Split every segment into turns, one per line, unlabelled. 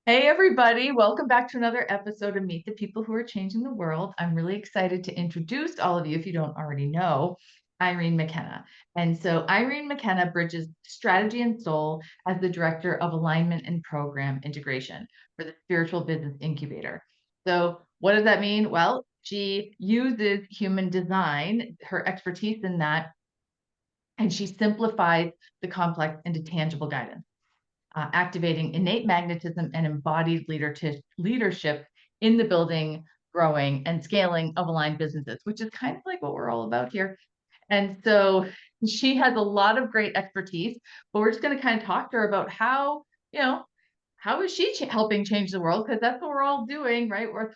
Hey, everybody. Welcome back to another episode of Meet the People Who Are Changing the World. I'm really excited to introduce all of you, if you don't already know, Irene McKenna. And so, Irene McKenna bridges strategy and soul as the Director of Alignment and Program Integration for the Spiritual Business Incubator. So, what does that mean? Well, she uses human design, her expertise in that, and she simplifies the complex into tangible guidance, activating innate magnetism and embodied leadership in the building, growing, and scaling of aligned businesses, which is kind of like what we're all about here. And so she has a lot of great expertise, but we're just going to kind of talk to her about how is she helping change the world? Because that's what we're all doing, right? We're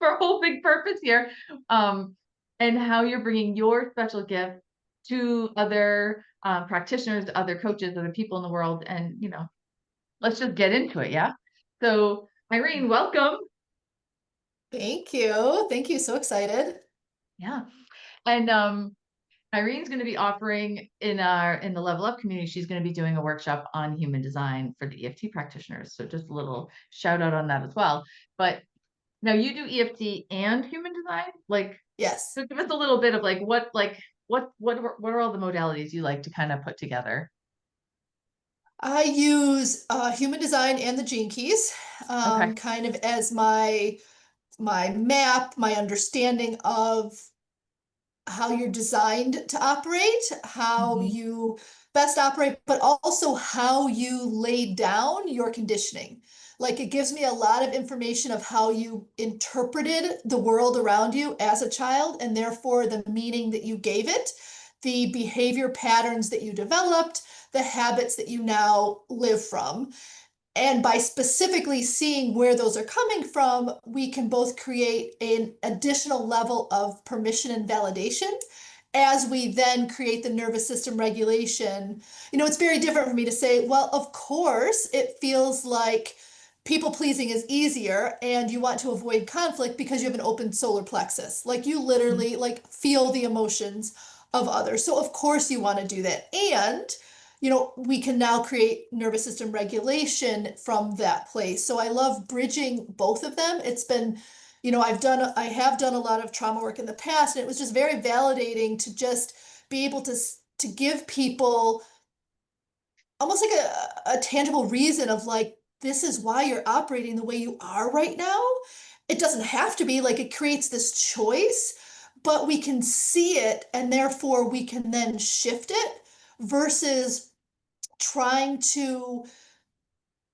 for a whole big purpose here. Um, and how you're bringing your special gift to other practitioners, other coaches, other people in the world. And, let's just get into it. Yeah. So, Irene, welcome.
Thank you. Thank you. So excited.
Yeah. And Irene's going to be offering in the Level Up community, she's going to be doing a workshop on human design for the EFT practitioners. So just a little shout out on that as well. But now you do EFT and human design?
Yes.
So give us a little bit of what are all the modalities you like to kind of put together?
I use human design and the gene keys
Okay.
kind of as my map, my understanding of how you're designed to operate, how
Mhm.
you best operate, but also how you lay down your conditioning. Like it gives me a lot of information of how you interpreted the world around you as a child, and therefore the meaning that you gave it, the behavior patterns that you developed, the habits that you now live from. And by specifically seeing where those are coming from, we can both create an additional level of permission and validation as we then create the nervous system regulation. It's very different for me to say, well, of course, it feels like people pleasing is easier and you want to avoid conflict because you have an open solar plexus. Like you
Mhm.
literally like feel the emotions of others. So of course you want to do that. And we can now create nervous system regulation from that place. So I love bridging both of them. It's been, I have done a lot of trauma work in the past, and it was just very validating to just be able to give people almost like a tangible reason of like, this is why you're operating the way you are right now. It doesn't have to be like it creates this choice, but we can see it and therefore we can then shift it versus trying to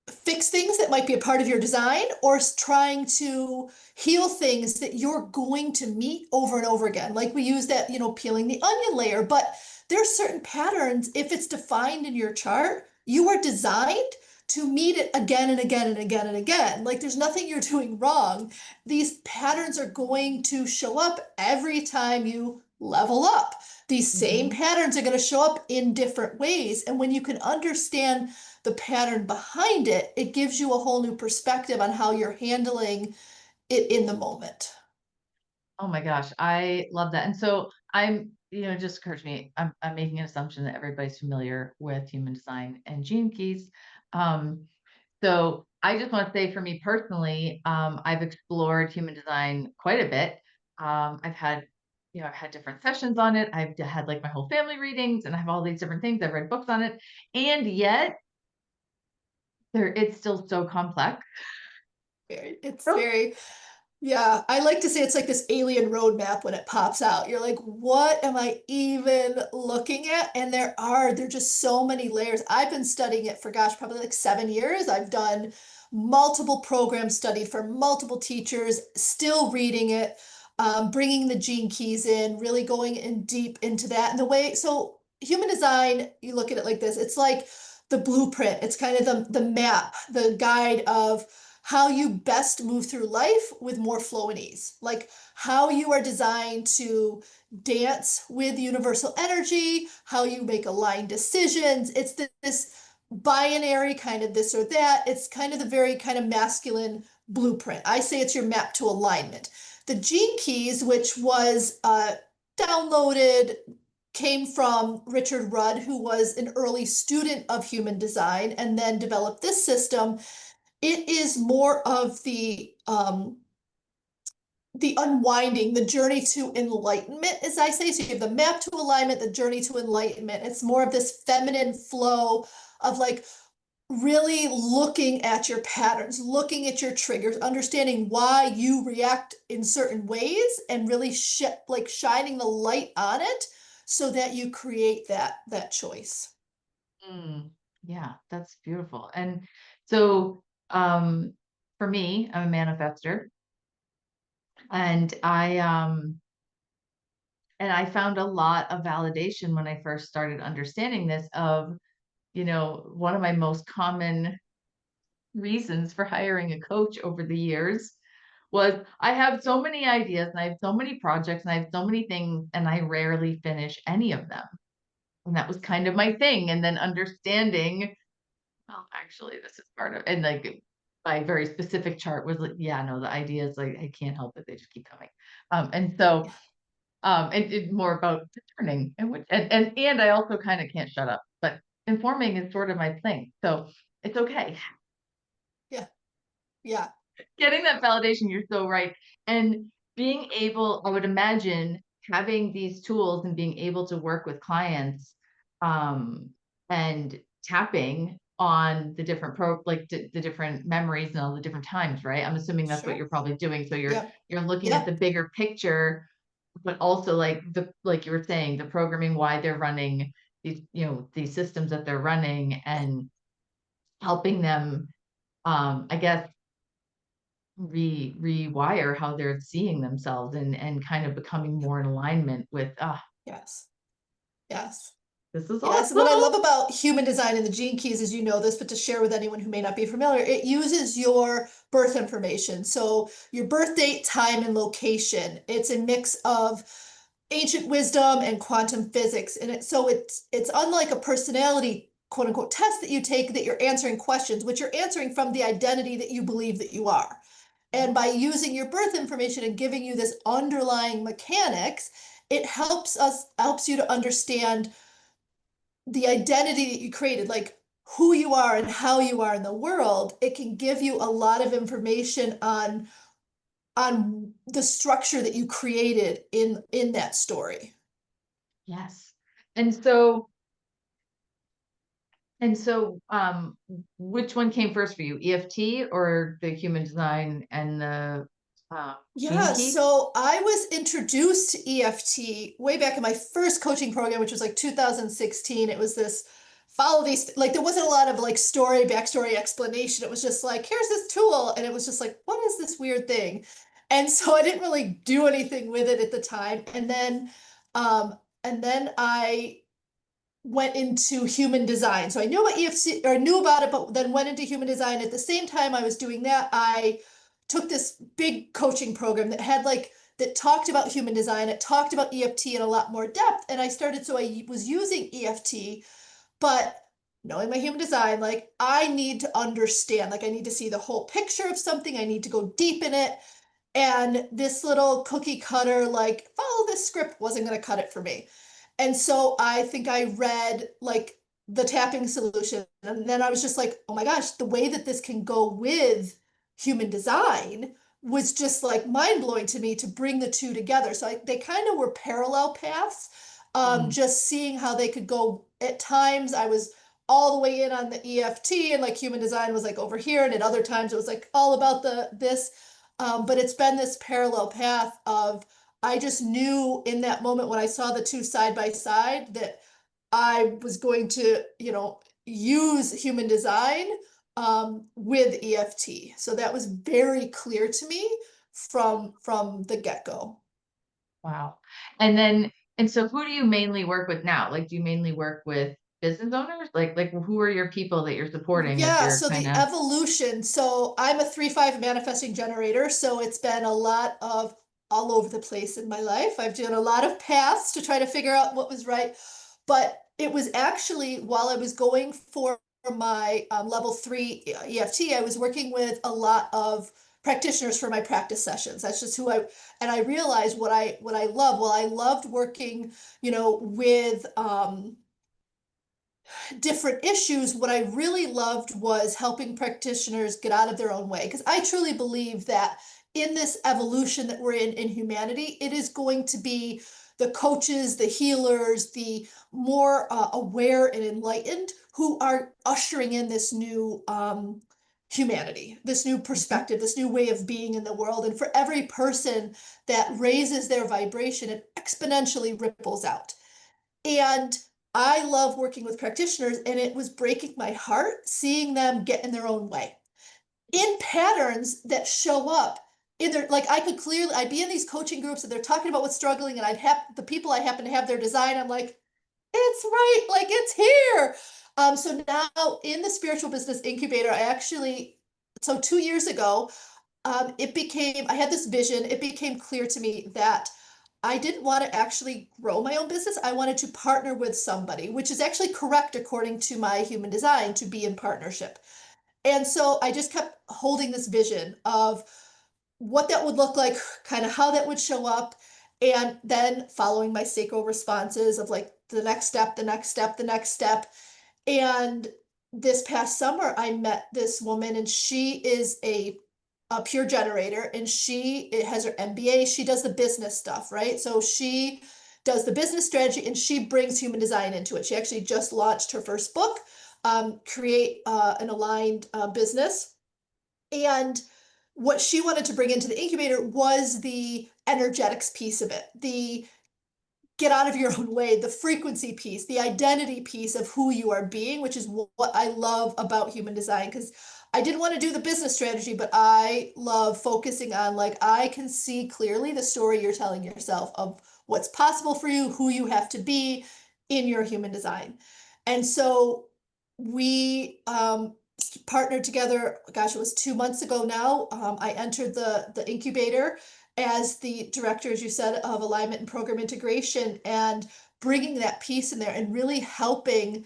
fix things that might be a part of your design or trying to heal things that you're going to meet over and over again. Like we use that, peeling the onion layer, but there's certain patterns. If it's defined in your chart, you are designed to meet it again and again and again and again. Like there's nothing you're doing wrong. These patterns are going to show up every time you level up. These same
Mhm.
patterns are going to show up in different ways. And when you can understand the pattern behind it, it gives you a whole new perspective on how you're handling it in the moment.
Oh my gosh, I love that. And so it just occurs to me, I'm making an assumption that everybody's familiar with human design and gene keys. Um, so I just want to say for me personally, I've explored human design quite a bit. I've had different sessions on it. I've had like my whole family readings and I have all these different things. I've read books on it. And yet it's still so complex.
It's
So
very, yeah, I like to say it's like this alien roadmap when it pops out. You're like, what am I even looking at? And there are just so many layers. I've been studying it for, gosh, probably like 7 years. I've done multiple programs, studied for multiple teachers, still reading it, bringing the gene keys in, really going in deep into that. And the way, so human design, you look at it like this, it's like the blueprint. It's kind of the map, the guide of how you best move through life with more flow and ease. Like how you are designed to dance with universal energy, how you make aligned decisions. It's this binary kind of this or that. It's kind of the very kind of masculine blueprint. I say it's your map to alignment. The gene keys, which was downloaded, came from Richard Rudd, who was an early student of human design and then developed this system. It is more of the unwinding, the journey to enlightenment, as I say. So you have the map to alignment, the journey to enlightenment. It's more of this feminine flow of like really looking at your patterns, looking at your triggers, understanding why you react in certain ways, and really like shining the light on it so that you create that choice.
Mm, yeah, that's beautiful. And so, um, for me, I'm a manifester, and I found a lot of validation when I first started understanding this of, one of my most common reasons for hiring a coach over the years was I have so many ideas and I have so many projects and I have so many things and I rarely finish any of them. And that was kind of my thing. And then understanding, well, actually, this is part of, and like my very specific chart was like, yeah, no, the ideas, like, I can't help it. They just keep coming. And so, it's more about discerning and I also kind of can't shut up, but informing is sort of my thing. So it's okay.
Yeah, yeah,
Getting that validation, you're so right. And being able, I would imagine having these tools and being able to work with clients, um, and tapping on the different the different memories and all the different times, right? I'm assuming that's what
sure.
you're probably doing. So you're
Yep,
you're looking at
yep,
the bigger picture, but also like you were saying, the programming, why they're running these systems that they're running,
yep.
and helping them, I guess, rewire how they're seeing themselves, and kind of becoming more in alignment with,
Yes, yes.
this is
Yes, and what I
awesome.
love about human design and the gene keys is, you know this, but to share with anyone who may not be familiar, it uses your birth information. So your birth date, time, and location. It's a mix of ancient wisdom and quantum physics. And it's unlike a personality quote unquote test that you take, that you're answering questions, which you're answering from the identity that you believe that you are. And by using your birth information and giving you this underlying mechanics, it helps you to understand the identity that you created, like who you are and how you are in the world. It can give you a lot of information on the structure that you created in that story.
Yes. And so and so, which one came first for you, EFT or the human design and the gene
Yeah,
key?
so I was introduced to EFT way back in my first coaching program, which was like 2016. It was this follow these, like there wasn't a lot of like story, backstory explanation. It was just like, here's this tool. And it was just like, what is this weird thing? And so I didn't really do anything with it at the time. And then I went into human design. So I knew about EFC, or knew about it, but then went into human design. At the same time I was doing that, I took this big coaching program that talked about human design. It talked about EFT in a lot more depth. And so I was using EFT, but knowing my human design, like I need to understand, like I need to see the whole picture of something. I need to go deep in it. And this little cookie cutter, like, follow this script wasn't going to cut it for me. And so I think I read like the tapping solution. And then I was just like, oh my gosh, the way that this can go with human design was just like mind blowing to me, to bring the two together. So they kind of were parallel paths.
Mm,
Just seeing how they could go. At times I was all the way in on the EFT, and like human design was like over here. And at other times it was like all about this. But it's been this parallel path of, I just knew in that moment when I saw the two side by side that I was going to, use human design with EFT. So that was very clear to me from the get-go.
wow. And so who do you mainly work with now? Like, do you mainly work with business owners? Like who are your people that you're supporting as
Yeah,
you're
so
kind
the
of,
evolution. So I'm a 3-5 manifesting generator. So it's been a lot of all over the place in my life. I've done a lot of paths to try to figure out what was right. But it was actually while I was going for my level 3 EFT, I was working with a lot of practitioners for my practice sessions. That's just and I realized what I love. Well, I loved working, with different issues, what I really loved was helping practitioners get out of their own way. Because I truly believe that in this evolution that we're in humanity, it is going to be the coaches, the healers, the more aware and enlightened who are ushering in this new humanity, this new
Mhm.
perspective, this new way of being in the world. And for every person that raises their vibration, it exponentially ripples out. And I love working with practitioners, and it was breaking my heart seeing them get in their own way in patterns that show up in their, like, I could clearly, I'd be in these coaching groups and they're talking about what's struggling, and I'd have the people I happen to have their design. I'm like, it's right, like it's here. So now in the spiritual business incubator, I actually, so 2 years ago, I had this vision. It became clear to me that I didn't want to actually grow my own business. I wanted to partner with somebody, which is actually correct according to my human design to be in partnership. And so I just kept holding this vision of what that would look like, kind of how that would show up, and then following my sacral responses of like the next step, the next step, the next step. And this past summer, I met this woman, and she is a pure generator, and she has her MBA. She does the business stuff, right? So she does the business strategy, and she brings human design into it. She actually just launched her first book, Create an Aligned Business. And what she wanted to bring into the incubator was the energetics piece of it, the get out of your own way, the frequency piece, the identity piece of who you are being, which is what I love about human design. Because I didn't want to do the business strategy, but I love focusing on, like, I can see clearly the story you're telling yourself of what's possible for you, who you have to be in your human design. And so we partnered together. Gosh, it was 2 months ago now. I entered the incubator as the director, as you said, of alignment and program integration, and bringing that piece in there and really helping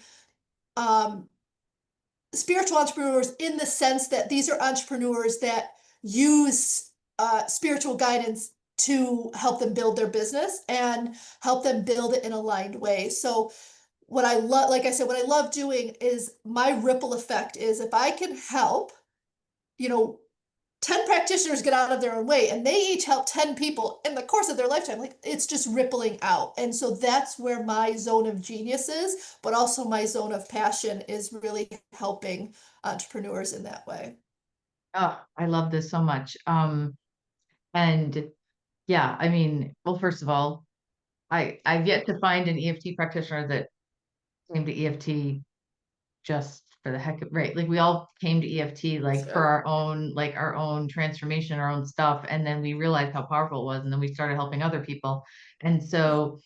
um, spiritual entrepreneurs in the sense that these are entrepreneurs that use spiritual guidance to help them build their business and help them build it in aligned ways. So what I love, like I said, what I love doing is my ripple effect is if I can help, you know, 10 practitioners get out of their own way and they each help 10 people in the course of their lifetime, like it's just rippling out. And so that's where my zone of genius is, but also my zone of passion is really helping entrepreneurs in that way.
Oh, I love this so much. And yeah, I mean, well, first of all, I've yet to find an EFT practitioner that came to EFT just for the heck of, right. Like we all came to EFT
That's
like for
good.
our own transformation, our own stuff. And then we realized how powerful it was. And then we started helping other people. And
Yeah.
so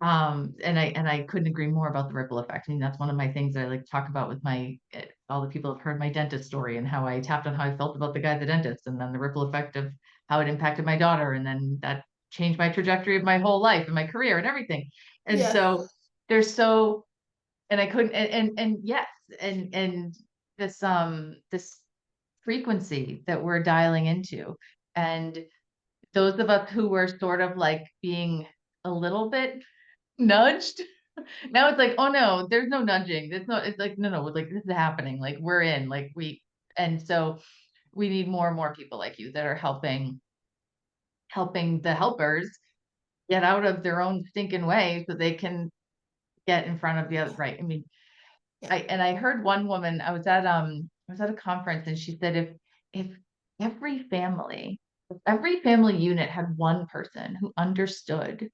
and I couldn't agree more about the ripple effect. I mean, that's one of my things that I like to talk about with my all the people have heard my dentist story and how I tapped on how I felt about the guy at the dentist, and then the ripple effect of how it impacted my daughter, and then that changed my trajectory of my whole life and my career and everything. And
Yeah.
so there's so and I couldn't and yes, and this frequency that we're dialing into, and those of us who were sort of like being a little bit nudged. Now it's like, oh no, there's no nudging. There's no, it's like, no, no, like this is happening. Like we're in, like and so we need more and more people like you that are helping the helpers get out of their own stinking way so they can get in front of the other,
Yeah.
right. I mean,
Yeah.
I heard one woman, I was at a conference and she said if every family, if every family unit had one person who understood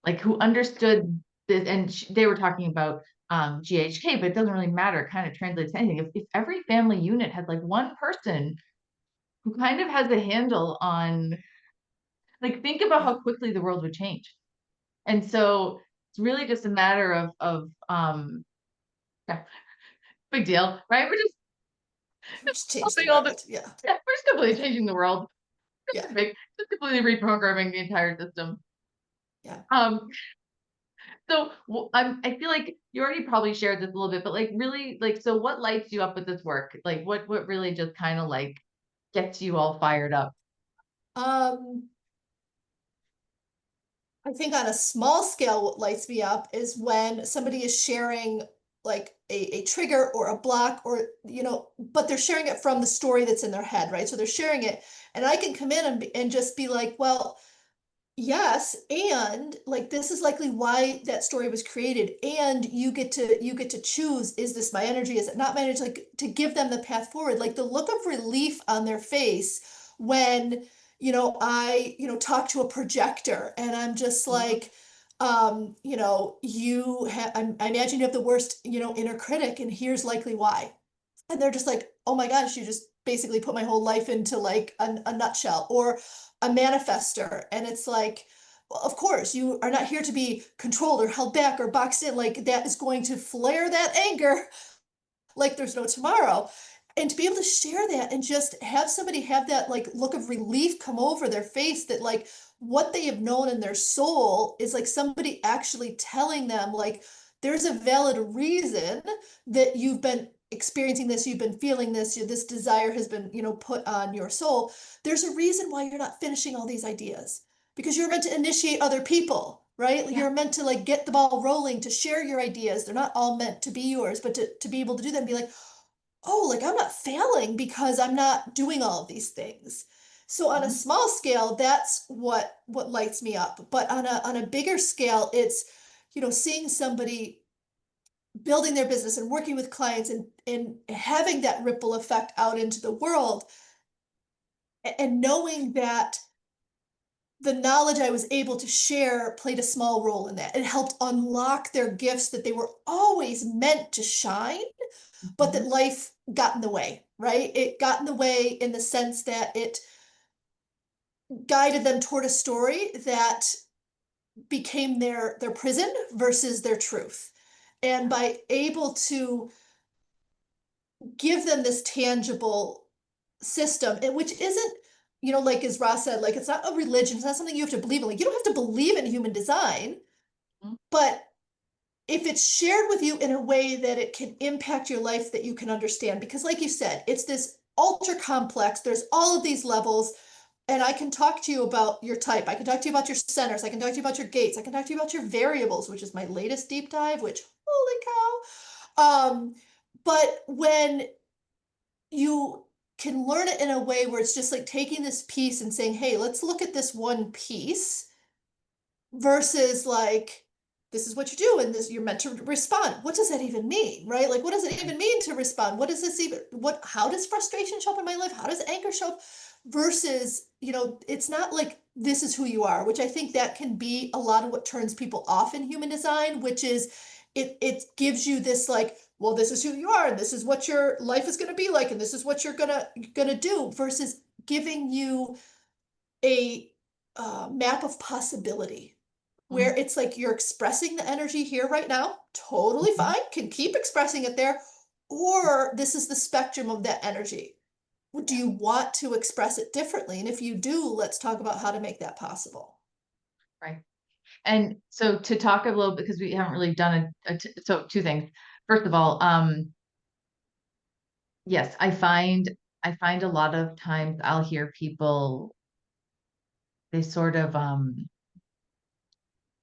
this, and they were talking about GHK, but it doesn't really matter. It kind of translates to anything. If every family unit had like one person who kind of has a handle on, like, think about
Yeah.
how quickly the world would change. And so it's really just a matter of yeah, big deal, right? We're just
Just change the
helping all the,
world. Yeah.
yeah, we're just completely changing the world.
Yeah.
Just completely reprogramming the entire system.
Yeah.
Um, So I feel like you already probably shared this a little bit, but like really, like, so what lights you up with this work? Like what really just kind of like gets you all fired up?
Um, I think on a small scale, what lights me up is when somebody is sharing like a trigger or a block, or but they're sharing it from the story that's in their head, right? So they're sharing it, and I can come in and just be like, well, yes, and like this is likely why that story was created, and you get to choose, is this my energy, is it not my energy, like to give them the path forward, like the look of relief on their face when talk to a projector and I'm just
Mhm.
like, I imagine you have the worst, inner critic, and here's likely why. And they're just like, oh my gosh, you just basically put my whole life into like a nutshell. Or a manifester, and it's like, well, of course you are not here to be controlled or held back or boxed in, like that is going to flare that anger like there's no tomorrow. And to be able to share that and just have somebody have that like look of relief come over their face, that like what they have known in their soul is like somebody actually telling them like there's a valid reason that you've been experiencing this, you've been feeling this, this desire has been, put on your soul. There's a reason why you're not finishing all these ideas, because you're meant to initiate other people, right?
Yeah.
You're meant to like get the ball rolling, to share your ideas. They're not all meant to be yours, but to be able to do that and be like, oh, like I'm not failing because I'm not doing all of these things. So on a
Mhm.
small scale, that's what lights me up. But on a bigger scale, it's, seeing somebody building their business and working with clients and having that ripple effect out into the world, and knowing that the knowledge I was able to share played a small role in that. It helped unlock their gifts that they were always meant to shine, but that
Mhm.
life got in the way, right? It got in the way in the sense that it guided them toward a story that became their prison versus their truth. And by able to give them this tangible system, which isn't, like as Ross said, like it's not a religion, it's not something you have to believe in. Like you don't have to believe in human design,
Mhm.
but if it's shared with you in a way that it can impact your life, that you can understand, because like you said, it's this ultra complex, there's all of these levels, and I can talk to you about your type, I can talk to you about your centers, I can talk to you about your gates, I can talk to you about your variables, which is my latest deep dive, which holy cow. But when you can learn it in a way where it's just like taking this piece and saying, hey, let's look at this one piece, versus like, this is what you do and this you're meant to respond. What does that even mean, right? Like what does it
Right.
even mean to respond? What does this even, how does frustration show up in my life? How does anger show up? Versus, it's not like this is who you are, which I think that can be a lot of what turns people off in human design, which is it gives you this like, well, this is who you are and this is what your life is going to be like and this is what you're gonna do, versus giving you a map of possibility, where
Mhm.
it's like you're expressing the energy here right now, totally
Mhm.
fine, can keep expressing it there, or this is the spectrum of that energy. Do
Yeah.
you want to express it differently? And if you do, let's talk about how to make that possible.
Right. And so to talk a little, because we haven't really done so two things. First of all, yes, I find a lot of times I'll hear people, they sort of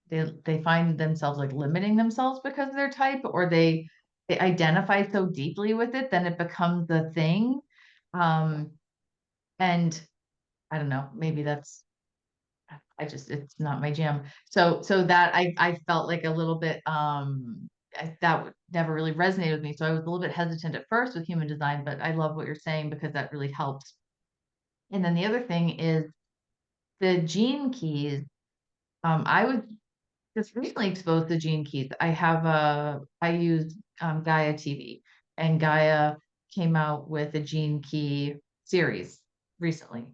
they find themselves like limiting themselves because of their type, or they identify so deeply with it, then it becomes the thing. Um and I don't know, maybe that's, it's not my jam. So that I felt like a little bit, never really resonated with me. So I was a little bit hesitant at first with human design, but I love what you're saying because that really helps. And then the other thing is the gene keys. I was just recently exposed to gene keys. I use Gaia TV, and Gaia came out with a gene key series recently,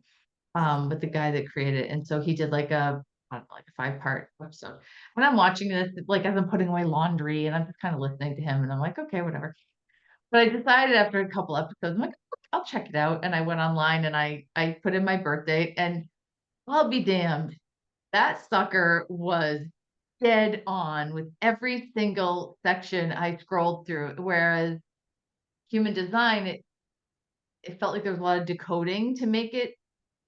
with the guy that created it. And so he did like I don't know, like a 5-part episode. And I'm watching this like as I'm putting away laundry, and I'm just kind of listening to him, and I'm like, okay, whatever. But I decided after a couple episodes, I'm like, I'll check it out. And I went online and I put in my birth date, and I'll be damned. That sucker was dead on with every single section I scrolled through. Whereas human design, it felt like there was a lot of decoding to make it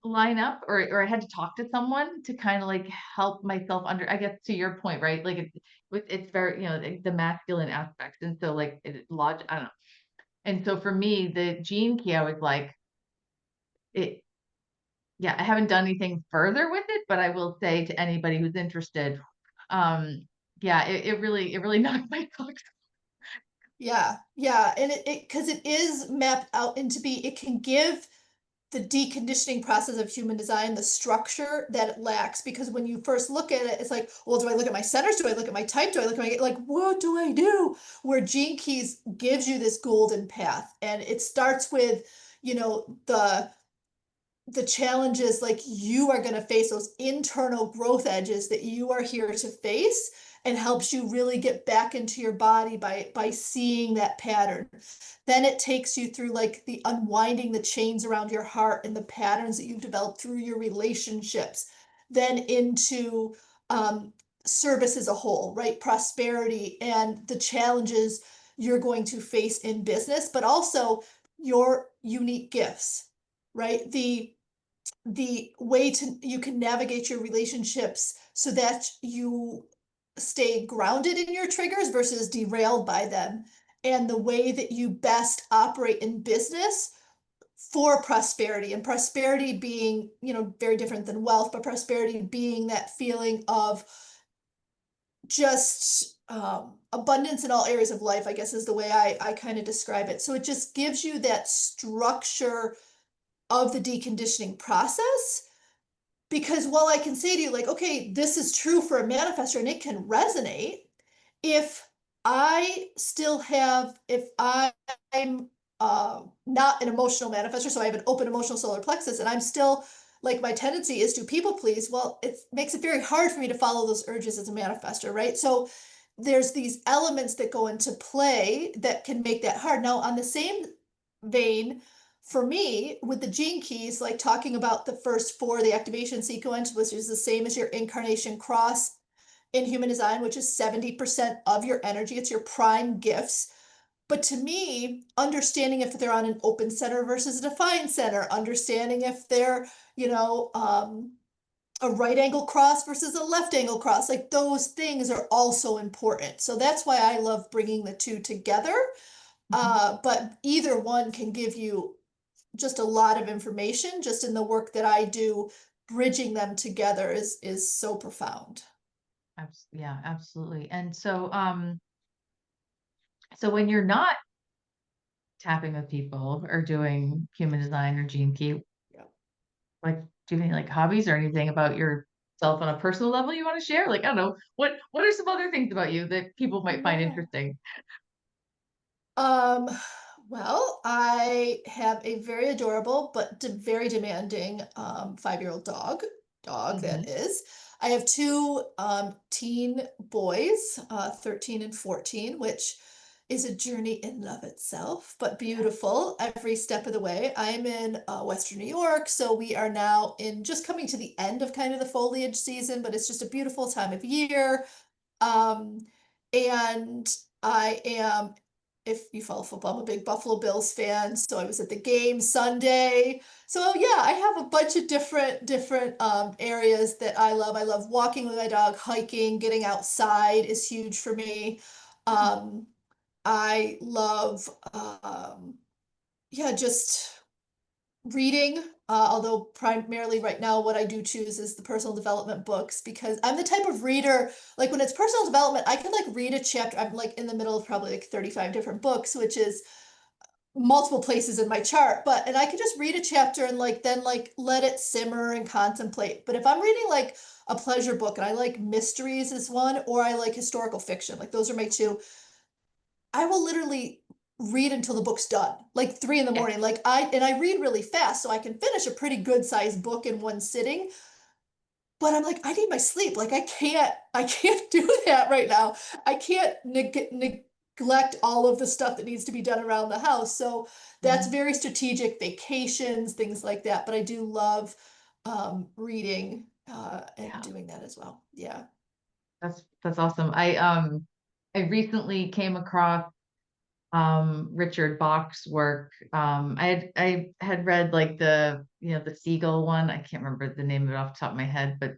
line up, or I had to talk to someone to kind of like help myself under, I guess to your point, right? Like it's very, the masculine aspects. And so like I don't know. And so for me, the gene key, I was like, it, yeah, I haven't done anything further with it, but I will say to anybody who's interested, um, yeah, it really knocked my socks.
Yeah, yeah, and because it is mapped out into be it can give the deconditioning process of human design the structure that it lacks, because when you first look at it, it's like, well, do I look at my centers? Do I look at my type? Do I look at my, like, what do I do? Where Gene Keys gives you this golden path, and it starts with, the challenges like you are going to face, those internal growth edges that you are here to face, and helps you really get back into your body by seeing that pattern. Then it takes you through like the unwinding the chains around your heart and the patterns that you've developed through your relationships, then into service as a whole, right? Prosperity and the challenges you're going to face in business, but also your unique gifts, right? The way to you can navigate your relationships so that you stay grounded in your triggers versus derailed by them, and the way that you best operate in business for prosperity, and prosperity being, very different than wealth, but prosperity being that feeling of just abundance in all areas of life, I guess is the way I kind of describe it. So it just gives you that structure of the deconditioning process. Because while I can say to you, like, okay, this is true for a manifestor and it can resonate, if I'm not an emotional manifestor, so I have an open emotional solar plexus, and I'm still like, my tendency is to people please, well, it makes it very hard for me to follow those urges as a manifestor, right? So there's these elements that go into play that can make that hard. Now, on the same vein, for me, with the gene keys, like talking about the first four, the activation sequence, which is the same as your incarnation cross in human design, which is 70% of your energy, it's your prime gifts. But to me, understanding if they're on an open center versus a defined center, understanding if they're, a right angle cross versus a left angle cross, like those things are also important. So that's why I love bringing the two together.
Mhm.
But either one can give you just a lot of information. Just in the work that I do, bridging them together is so profound.
Yeah, absolutely. And so when you're not tapping with people or doing human design or gene key,
Yeah.
like, do you have any like hobbies or anything about yourself on a personal level you want to share? Like, I don't know, what are some other things about you that people might find
Yeah.
interesting?
Um, well, I have a very adorable but very demanding 5-year-old dog that
Hmm.
is. I have two teen boys, 13 and 14, which is a journey in love itself, but
Yeah.
beautiful every step of the way. I'm in Western New York, so we are now in just coming to the end of kind of the foliage season, but it's just a beautiful time of year. Um, and I am, if you follow football, I'm a big Buffalo Bills fan. So I was at the game Sunday. So yeah, I have a bunch of different areas that I love. I love walking with my dog, hiking, getting outside is huge for me.
Hmm.
Um, I love yeah, just reading, although primarily right now what I do choose is the personal development books, because I'm the type of reader, like when it's personal development, I can like read a chapter. I'm like in the middle of probably like 35 different books, which is multiple places in my chart, and I could just read a chapter and like then like let it simmer and contemplate. But if I'm reading like a pleasure book, and I like mysteries as one, or I like historical fiction, like those are my two, I will literally read until the book's done, like 3 in the
Yeah.
morning. Like I read really fast, so I can finish a pretty good sized book in one sitting. But I'm like, I need my sleep. Like I can't do that right now. I can't neglect all of the stuff that needs to be done around the house. So that's
Mhm.
very strategic, vacations, things like that. But I do love reading and
Yeah.
doing that as well. Yeah.
That's awesome. I recently came across Richard Bach's work. I had read like the seagull one. I can't remember the name of it off the top of my head, but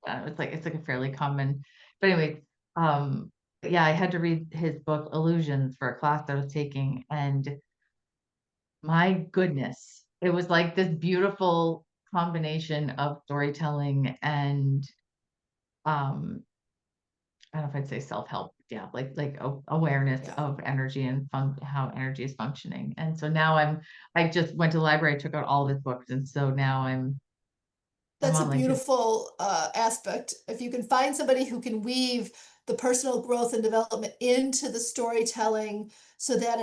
it's like a fairly common. But anyway, yeah, I had to read his book Illusions for a class I was taking, and my goodness, it was like this beautiful combination of storytelling and um I don't know if I'd say self-help. Yeah, awareness
Yeah,
of energy and how energy is functioning. And so now I just went to the library, took out all of his books, and so now I'm
that's a
on like his.
beautiful aspect. If you can find somebody who can weave the personal growth and development into the storytelling so that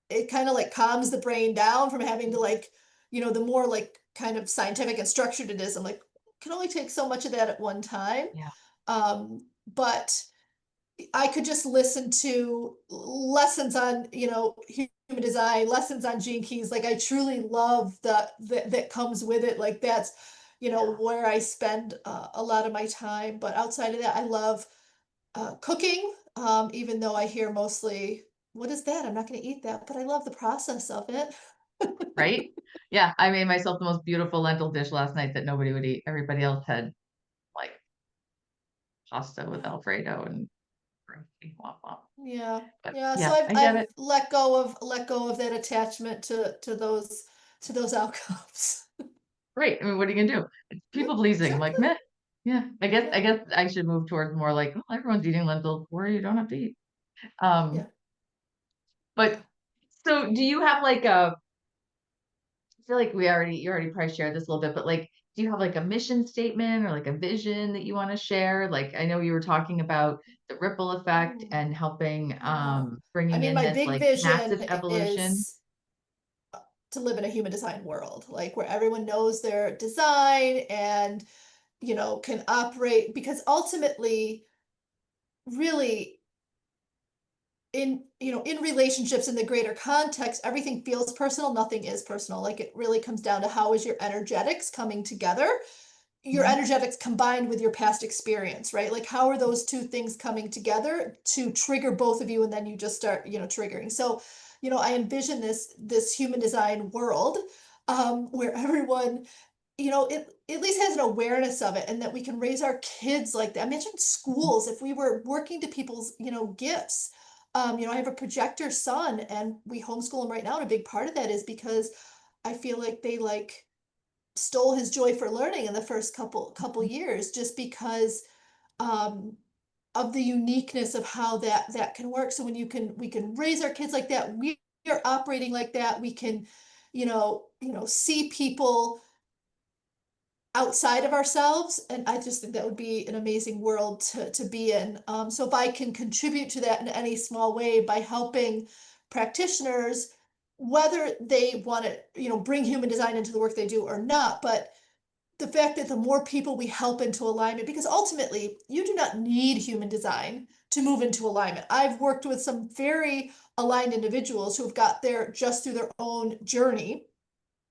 it kind of like calms the brain down from having to like, the more like kind of scientific and structured it is. I'm like, can only take so much of that at one time.
Yeah,
But I could just listen to lessons on, human design, lessons on gene keys. Like I truly love that comes with it. Like that's,
yeah,
where I spend a lot of my time. But outside of that, I love cooking. Even though I hear mostly, what is that? I'm not going to eat that, but I love the process of it.
right? Yeah, I made myself the most beautiful lentil dish last night that nobody would eat. Everybody else had like pasta with
Yeah.
Alfredo and gravy, womp womp.
Yeah.
But
Yeah. So
yeah,
I've
I get
I've
it.
let go of that attachment to those outcomes.
Great. I mean, what are you gonna do? It's
Yep,
people pleasing, like
exactly.
meh. Yeah, I guess I
Yeah.
guess I should move towards more like, oh, everyone's eating lentils, or you don't have to eat.
Yeah.
Um,
Yeah.
but so do you have like a I feel like you already probably shared this a little bit, but like, do you have like a mission statement or like a vision that you want to share? Like, I know you were talking about the ripple effect
Ooh,
and helping
yeah. I
bringing
mean,
in
my
this
big
like
vision
massive evolution.
is to live in a human design world, like where everyone knows their design and, can operate because ultimately, really in relationships in the greater context, everything feels personal, nothing is personal. Like it really comes down to how is your energetics coming together, your
Mhm.
energetics combined with your past experience, right? Like how are those two things coming together to trigger both of you and then you just start, triggering. So, I envision this human design world where everyone, it at least has an awareness of it and that we can raise our kids like that. Imagine schools if we were working to people's, gifts. I have a projector son and we homeschool him right now. And a big part of that is because I feel like they like stole his joy for learning in the first couple years just because um of the uniqueness of how that can work. So when we can raise our kids like that, we are operating like that. We can, see people outside of ourselves, and I just think that would be an amazing world to be in. So if I can contribute to that in any small way by helping practitioners, whether they want to, bring human design into the work they do or not, but the fact that the more people we help into alignment, because ultimately you do not need human design to move into alignment. I've worked with some very aligned individuals who have got there just through their own journey.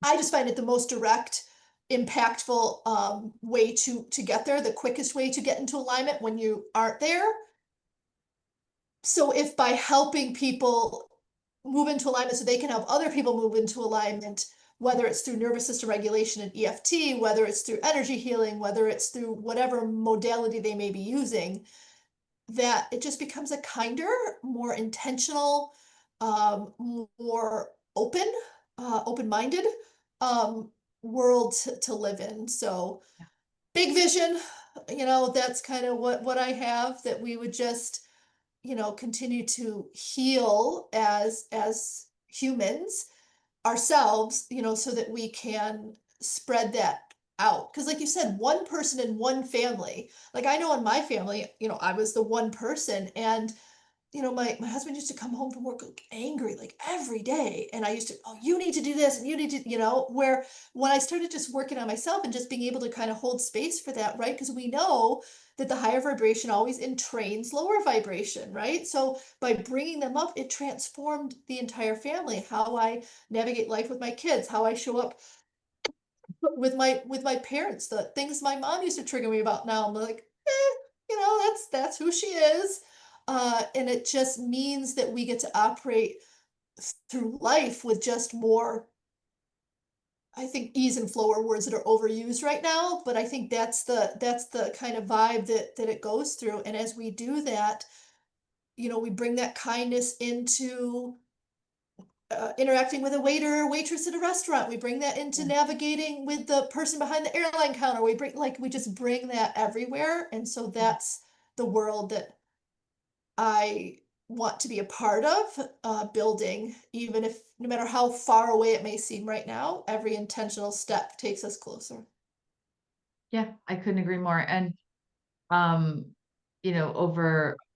I just find it the most direct, impactful way to get there, the quickest way to get into alignment when you aren't there. So if by helping people move into alignment so they can help other people move into alignment, whether it's through nervous system regulation and EFT, whether it's through energy healing, whether it's through whatever modality they may be using, that it just becomes a kinder, more intentional, more open-minded um, world to live in. So big vision, that's kind of what I have, that we would just, continue to heal as humans ourselves, so that we can spread that out. Because like you said, one person in one family, like I know in my family, I was the one person and my husband used to come home from work like angry like every day. And I used to, oh, you need to do this and you need to, where when I started just working on myself and just being able to kind of hold space for that, right? Because we know that the higher vibration always entrains lower vibration, right? So by bringing them up, it transformed the entire family, how I navigate life with my kids, how I show up with my parents, the things my mom used to trigger me about now. I'm like, that's who she is. And it just means that we get to operate through life with just more, I think ease and flow are words that are overused right now, but I think that's the kind of vibe that it goes through. And as we do that, we bring that kindness into interacting with a waiter or waitress at a restaurant. We bring that into
Yeah.
navigating with the person behind the airline counter. We just bring that everywhere. And so
Yeah.
that's the world that I want to be a part of, building, even if no matter how far away it may seem right now, every intentional step takes us closer.
Yeah, I couldn't agree more. And um,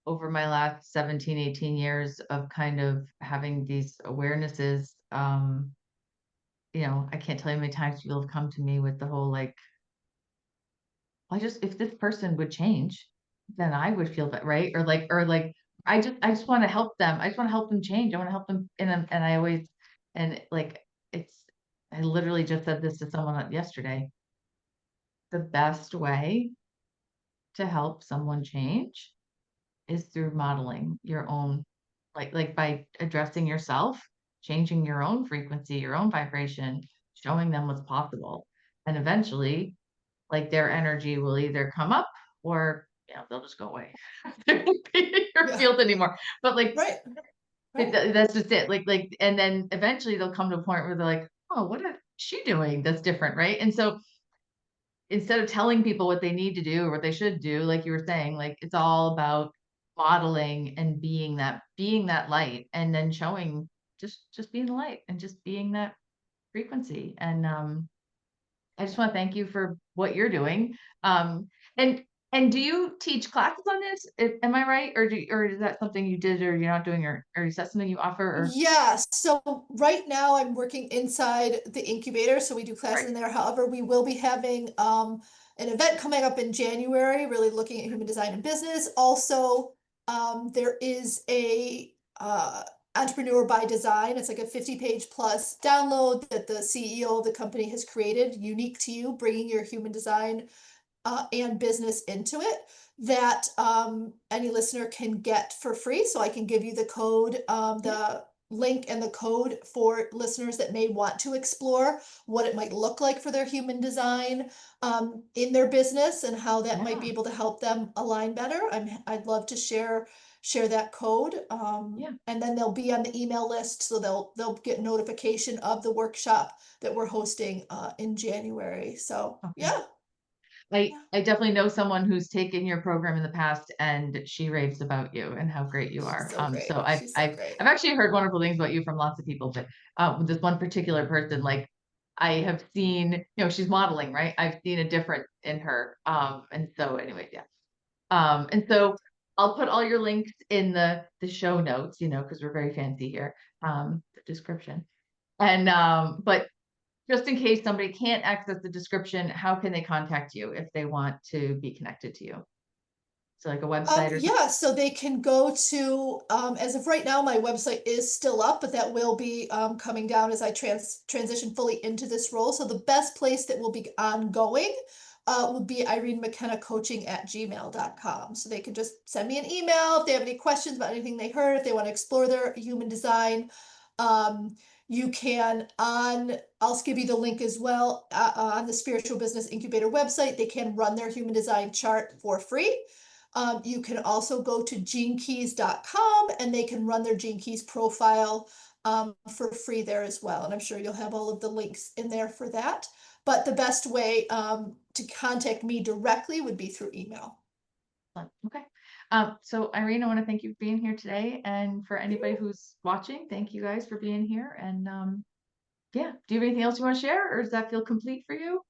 over my last 17, 18 years of kind of having these awarenesses, I can't tell you how many times people have come to me with the whole like, I just if this person would change, then I would feel that right. Or like I just want to help them. I just want to help them change. I want to help them and I always and like it's I literally just said this to someone yesterday. The best way to help someone change is through modeling your own like by addressing yourself, changing your own frequency, your own vibration, showing them what's possible. And eventually, like their energy will either come up or they'll just go away. They won't be in your
Yeah.
field anymore. But like
Right. Right.
that's just it. Like and then eventually they'll come to a point where they're like, oh, what is she doing that's different, right? And so instead of telling people what they need to do or what they should do, like you were saying, like it's all about modeling and being that light and then showing just being the light and just being that frequency. And I just want to thank you for what you're doing. Um and do you teach classes on this? Am I right? Or is that something you did or you're not doing or is that something you offer or
Yeah, so right now I'm working inside the incubator, so we do classes
right.
in there. However, we will be having an event coming up in January, really looking at human design and business. Also, there is a entrepreneur by design. It's like a 50-page plus download that the CEO of the company has created, unique to you, bringing your human design and business into it that any listener can get for free. So I can give you the code,
Yeah.
the link and the code for listeners that may want to explore what it might look like for their human design in their business and how that might be
Yeah.
able to help them align better. I'd love to share that code.
Yeah.
And then they'll be on the email list, so they'll get notification of the workshop that we're hosting in January. So
Okay.
yeah. Yeah.
I definitely know someone who's taken your program in the past and she raves about you and how great you
She's
are.
so
So
great.
I've
She's so
I've
great.
I've actually heard wonderful things about you from lots of people, but with this one particular person, like I have seen, she's modeling, right? I've seen a difference in her. And so anyways, yeah. And so I'll put all your links in the show notes, because we're very fancy here. The description. And but just in case somebody can't access the description, how can they contact you if they want to be connected to you? So like a website or something?
Yeah, so they can go to, as of right now, my website is still up, but that will be coming down as I transition fully into this role. So the best place that will be ongoing would be irenemckennacoaching at gmail.com. So they can just send me an email if they have any questions about anything they heard, if they want to explore their human design. Um, you can I'll give you the link as well on the Spiritual Business Incubator website. They can run their human design chart for free. You can also go to genekeys.com and they can run their Gene Keys profile for free there as well. And I'm sure you'll have all of the links in there for that. But the best way to contact me directly would be through email.
Okay. So Irene, I want to thank you for being here today. And for anybody who's watching, thank you guys for being here. And yeah, do you have anything else you want to share or does that feel complete for you?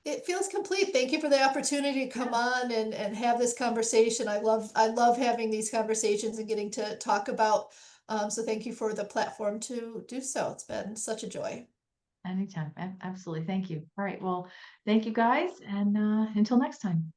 It feels complete. Thank you for the opportunity to come
Yeah.
on and have this conversation. I love having these conversations and getting to talk about. So thank you for the platform to do so. It's been such a joy.
Anytime. Absolutely. Thank you. All right. Well, thank you guys. And until next time.